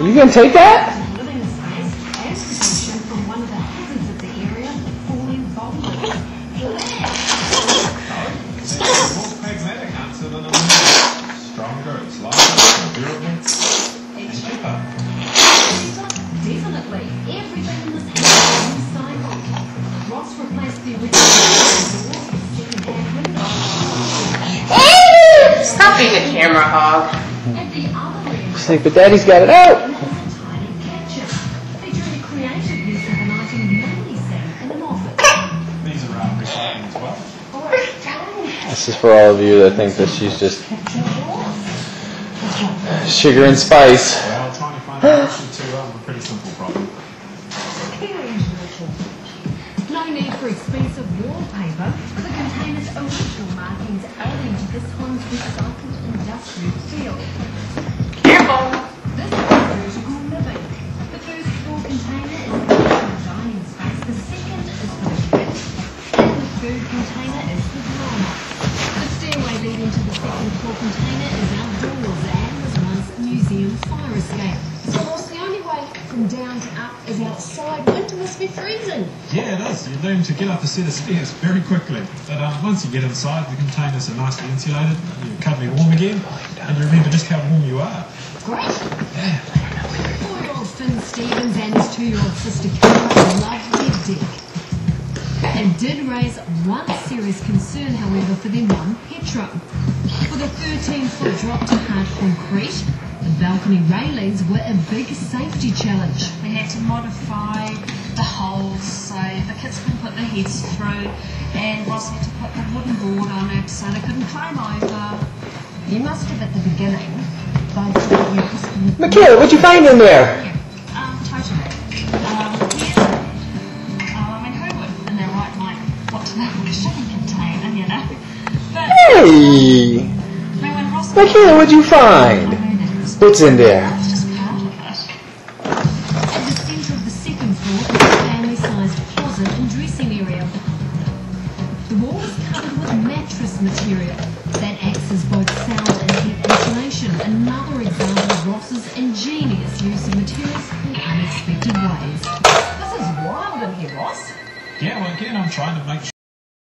Are you gonna take that? Stop being a camera hog. But Daddy's got it out. This is for all of you that think that she's just sugar and spice. Well, trying to find a solution to a pretty simple problem. No need for expensive wallpaper. The container's original markings owing to this home's recycled industrial feel. Careful! This is vertical living. The first floor container is for the dining space. The second is for the kids. And the third container is for grown-ups. The stairway leading to the second floor container is outdoors and was once a museum fire escape. So what's the only way from down to up is outside? Winter must be freezing. Yeah, it is. You learn to get up a set of stairs very quickly. But once you get inside, the containers are nicely insulated, you're cuddly warm again, and you remember just how warm you are. Great. Yeah. 4-year-old Finn Stevens and his 2-year-old sister Kara loved their deck. It did raise one serious concern, however, for their mum, Petra. With a 13-foot drop to hard concrete, the balcony railings were a big safety challenge. We had to modify the holes so the kids can put their heads through, and Ross had to put the wooden board on it so they couldn't climb over. You must have at the beginning both used. Mikayla, what'd you find in there? Totally. Who would in their right mind want to know what a shipping container, you know? But, Hey! when Ross Mikayla, what'd you find? What's in there? It's just part of it. At the centre of the second floor is a family-sized closet and dressing area. The wall is covered with mattress material that acts as both sound and heat insulation. Another example of Ross's ingenious use of materials in unexpected ways. This is wild in here, Ross. Yeah, well, again, I'm trying to make